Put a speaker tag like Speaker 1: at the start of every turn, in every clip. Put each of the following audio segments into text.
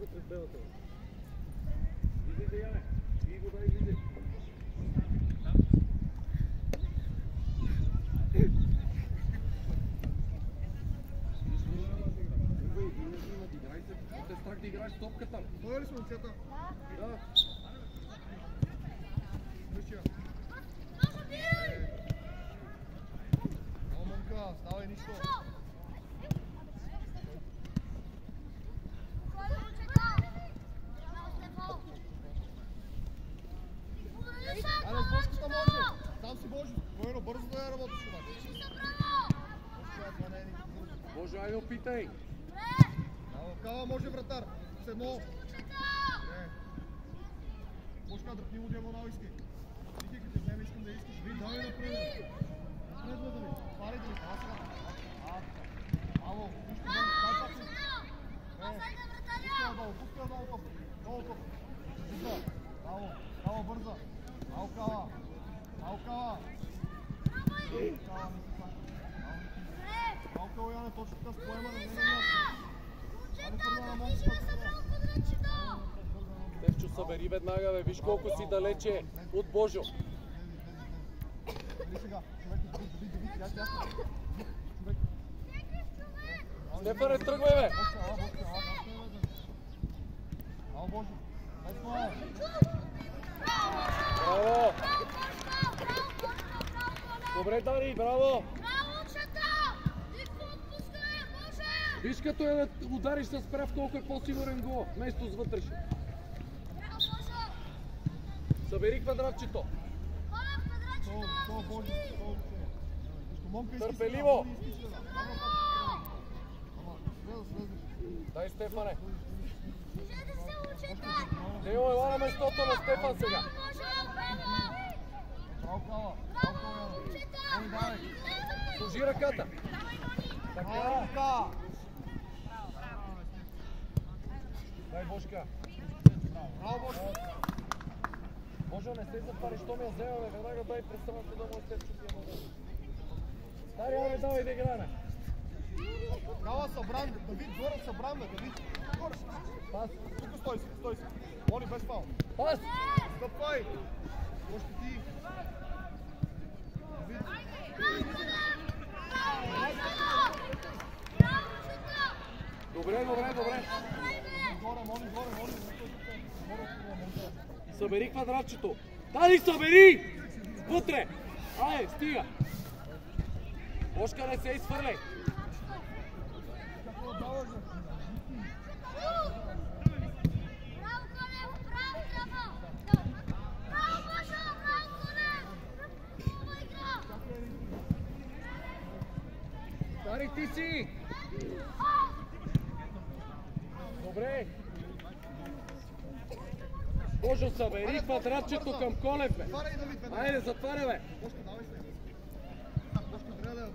Speaker 1: вътре в белата. Излиза, Яне. И вода излиза. Те страх да играеш с топката.
Speaker 2: Той ли сме момчета?
Speaker 1: Да.
Speaker 2: Мишия. Момка, ставай нищо. Аре, с бошката може. Там си Божи. Воено, бързо да я работиш обаче.
Speaker 1: Боже, айде опитай.
Speaker 2: Кава може вратар. С едно. Бошка, дръпни му диагонал иски. Вики, като вземе, искам да искаш. Ви, давай напред. Напред, да ви. Пари да ви. Това сега. Ало, нищо да ви. Дай пак. Пускай долу топ. Долу топ. Вика. Ало, кава бърза. Ало, кава. Ало, кава. Кава, не си плаща. Ало, кава, Яне, точно така с поема на нея.
Speaker 1: Тевчо, събери веднага, бе. Виж колко си далече от Божо. Стефане, тръгвай, бе! Браво! Добре, Дани, браво! Виж като е да удариш с прав, колко е по-сигурен гол, вместо с вътрешен. Събери квадратчето. Търпеливо. Дай, Стефане. Део, ела на местото на Стефан сега. Служи ръката. Така. Дай, Бошка. Браво, Бошка. Боже, не се запари, що ми я взема, бе. Веднага дай представата да му е Стефчо ти я бъде. Стари, бе, давай да играме.
Speaker 2: Кава събран, Давид, горе събран, бе, Давид. Горе.
Speaker 1: Пас.
Speaker 2: Тук стой си, стой си. Мони без фал.
Speaker 1: Пас.
Speaker 2: Стъпвай. Бошка ти. Давид.
Speaker 1: Добре, добре, добре.
Speaker 2: Горе.
Speaker 1: Събери квадратчето. Дали, събери! Вътре! Ай, стига! Бошка, не се изхвърляй! Стари, ти си! Добре! Божо, събери квадратчето към Колев, бе! Айде, затваря, бе!
Speaker 2: Бошка, давай се! Бошка, трябва да...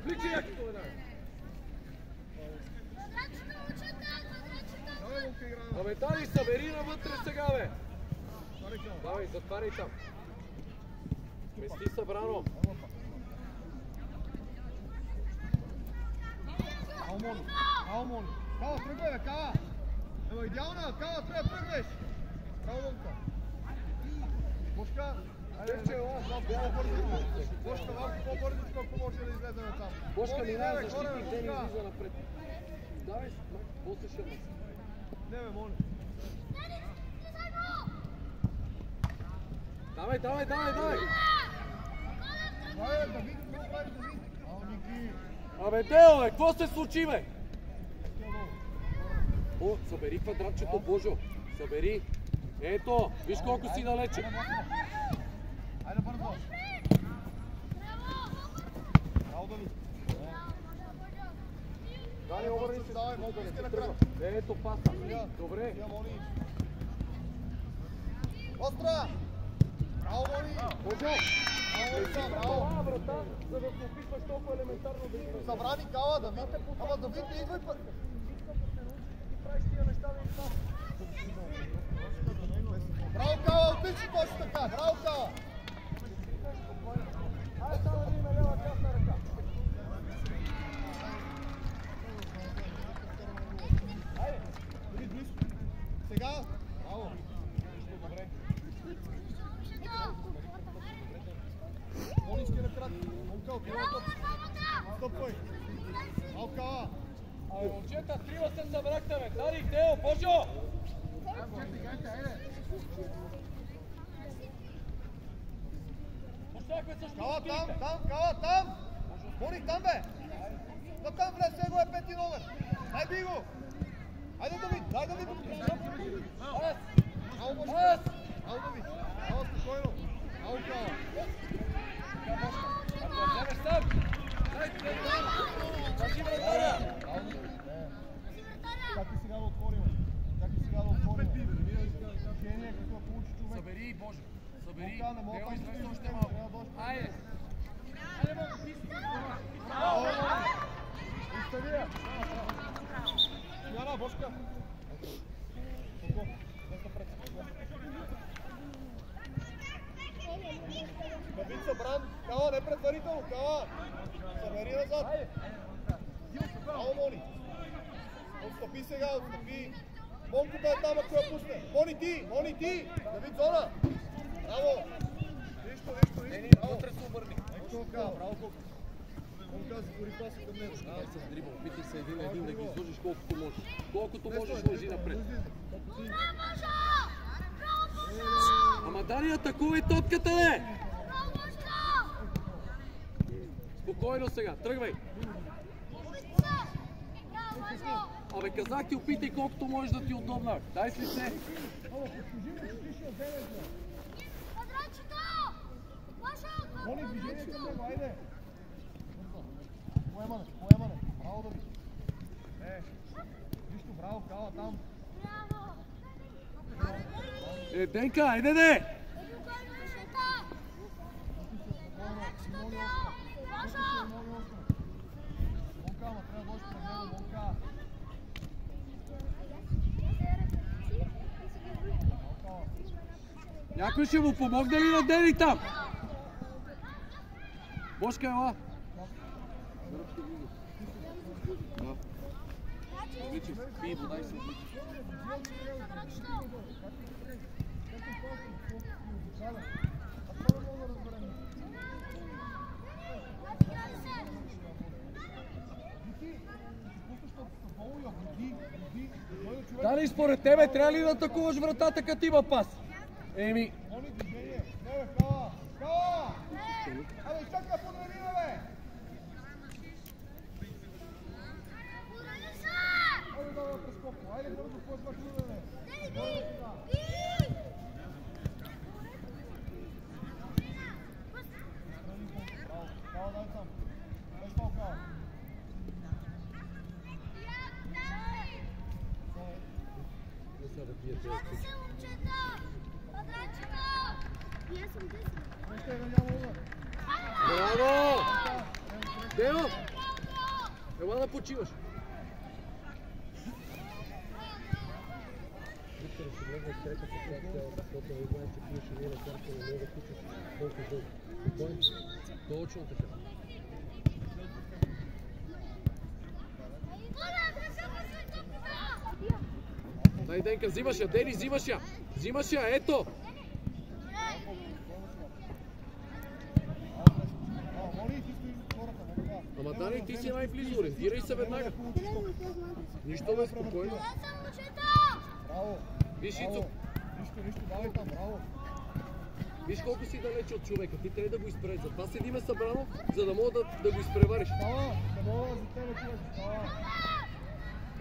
Speaker 1: Вличи якото, бе, дай! Абе, Дани, събери навътре сега, бе! Давай, затваряй там. Мести събрано.
Speaker 2: Кава, тръгвай, бе, Кава! Ева, идеална, Кава, трябва да тръгвеш! Браво, момка! Бошка! Вече, Бошка, малко по-бързичко, ако може да излезем там.
Speaker 1: Бошка, минава защитник, Дени излиза напред. Давай, после ще ме.
Speaker 2: Не, бе, моля.
Speaker 1: Давай!
Speaker 2: Давай, Давид, какво прави Давид? Ало, Ники!
Speaker 1: Абе, Део, бе, какво се случи, бе? О, събери квадратчето, Божо. Събери. Ето, виж колко си далече.
Speaker 2: Айде бързо. Браво, Давид.
Speaker 1: Дани, обърни се.
Speaker 2: Давай, малко иска на крак.
Speaker 1: Ето паса. Добре.
Speaker 2: Остра! Браво, Мони!
Speaker 1: Божо!
Speaker 2: Браво!
Speaker 1: Врата, за да се опитваш толкова елементарно да играш.
Speaker 2: Събрани Кала, Давид. Ама Давид не идвай път.
Speaker 1: Ти правиш тия неща да им
Speaker 2: Браво, Кала, отлично точно така, браво, Кала!
Speaker 1: Айде само да видим лева дясна ръка. Айде!
Speaker 2: Дори близко. Сега, браво!
Speaker 1: Добре.
Speaker 2: Молински накрат. Монка, отива топ. Стъпвай. Браво, Кала!
Speaker 1: Абе, момчета, трива се събрахте, бе. Дарих, Тео, Божо! Пощахме също
Speaker 2: Кала там,
Speaker 1: стилите.
Speaker 2: там, Кала там! Моник там, бе! Да там влез, него е пети номер. Дай би го! Айде Давид, дай Давид!
Speaker 1: Аз!
Speaker 2: Ало, Божко!
Speaker 1: Аз!
Speaker 2: Ало, Давид! Ало, спокойно! Ало, Кала!
Speaker 1: Така, Божко. Ако я вземеш сам! Държи вратаря!
Speaker 2: Как и сега да отворим? Как и сега да отворим? Движение, като получи човек.
Speaker 1: Събери, Боже! Събери!
Speaker 2: Монка, не мога
Speaker 1: Тео,
Speaker 2: да
Speaker 1: изведи
Speaker 2: излезеш
Speaker 1: още
Speaker 2: него,
Speaker 1: малко.
Speaker 2: трябва да дойдеш.
Speaker 1: Айде! Айде, Боже, писни!
Speaker 2: Браво! Остави я! Смяна, Божка! Давид събран! Кала, не предварително! Кала! Събери назад! Браво, Мони! Отстъпи сега, отстъпи! Монката е там, ако я пусне! Мони ти! Мони ти! Давид, зона! Браво! Нищо! Браво!
Speaker 1: Вътре се обърни.
Speaker 2: Ето Кала, браво колко! Монка, затвори паса към него.
Speaker 1: Аз с дрибъл. Опитай се един на един да ги изложиш колкото можеш. Колкото можеш, лъжи напред. Ама Дани, атакувай топката, не! Спокойно сега, тръгвай! Абе, казах ти, опитай колкото можеш да ти удобна. Дай с лице!
Speaker 2: Мони, движение към него, айде! Поемане! Браво, Давид! Нищо, браво, Кала, там!
Speaker 1: Денка, айде де!
Speaker 2: Монка, ама трябва да дойдеш пред него, Монка!
Speaker 1: Някой ще му помогне ли на Дени там? Бошка, ела! Да. Обличи, пий вода и се обличи. Дали, според тебе трябва ли да атакуваш вратата, като има пас? Еми...
Speaker 2: Мони, движение! Не, бе, Кала! Кала! Абе, чакай, подреди, бе! Айде, давай, прескоко! Айде, бързо, почва клюване! Кала, дай там! Без това, Кала!
Speaker 1: Браво! Део! Ела да почиваш. Виктор ще гледа трета ситуация, защото не знае, че пиеше не на карта, не мога да пичаш колко дълго. Спокойно. Точно така. Дай, Денка, взимаш я, Дени, взимаш я! Взимаш я, ето! Ама Дани, ти си най-близо, ориентирай се веднага. Нищо бе, спокойно.
Speaker 2: Браво!
Speaker 1: Виж, Ицо,
Speaker 2: Нищо, давай там, браво!
Speaker 1: виж колко си далече от човека, ти трябва да го изпревариш. Затова седиме събрано, за да мога да го изпревариш.
Speaker 2: Става! Не мога за тебе, човек, става!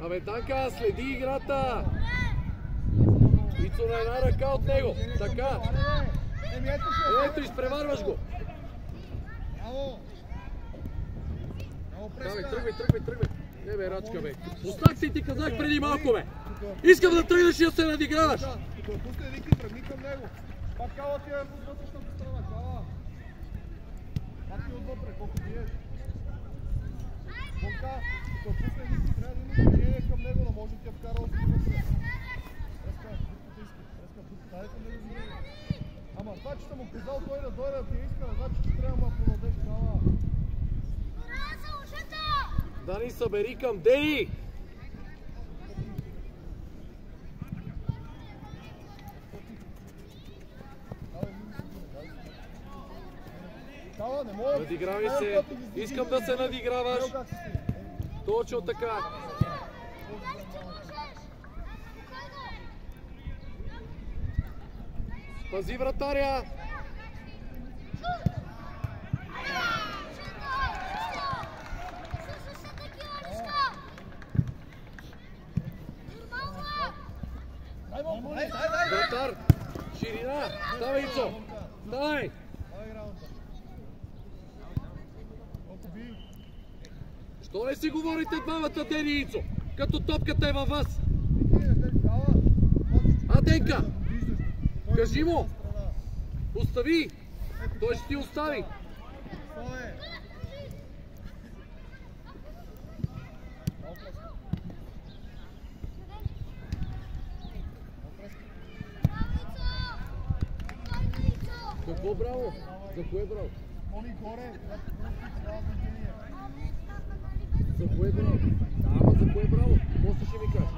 Speaker 1: Абе, Данка, следи играта! Ицо на една ръка от него, така. Ето, изпреварваш го.
Speaker 2: Браво!
Speaker 1: Давай, тръгвай. Не бе, рачка бе. Оставь си, ти казах преди малко бе. Искам да тръгнеш и да се надиграваш.
Speaker 2: Като пусне Рики, тръгни към него. Пак Кала ти е от вътрешната страна, Кала. Пак ти отвътре, колко биеш. Монка, като пусне Рики, трябва да има движение към него, да може да ти я вкара от вътре. Ама това, че съм му казал той да дойде да ти иска, значи, че трябва да му подадеш кава.
Speaker 1: Дани, събери към Дени! Надигравай се! Искам да се надиграваш! Точно така! Пази вратаря! Вратар! Ширина! Ставай, Ицо! Дай! Що не си говорите двамата, Дени и Ицо? Като топката е във вас! Аденка! Кажи му! Остави! Той ще ти остави! Какво браво? За кое браво? За кое браво? Ама за кое браво? После ще ми кажеш.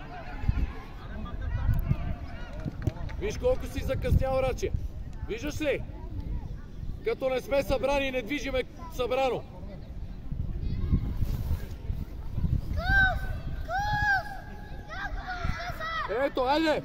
Speaker 1: Виж колко си закъснял, Раче. Виждаш ли? Като не сме събрани, не движиме събрано. Ето, айде!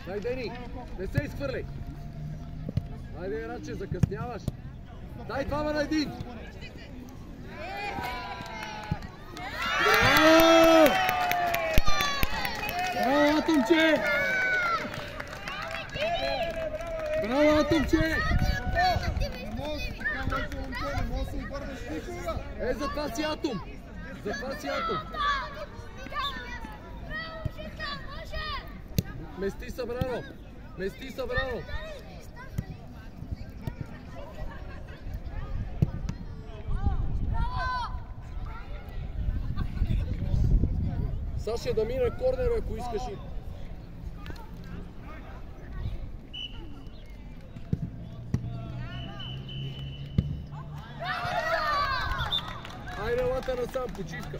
Speaker 1: Дай, Дени, не се изхвърляй. Айде, Раче, закъсняваш. Дай двама на един. Браво! Браво, Атомче! Браво, Атомче! За това си Атом! За това си Атом! Мести събрано! Мести събрано! Сега ще да мине корнер, ако искаш и... Айде, лата насам, почивка!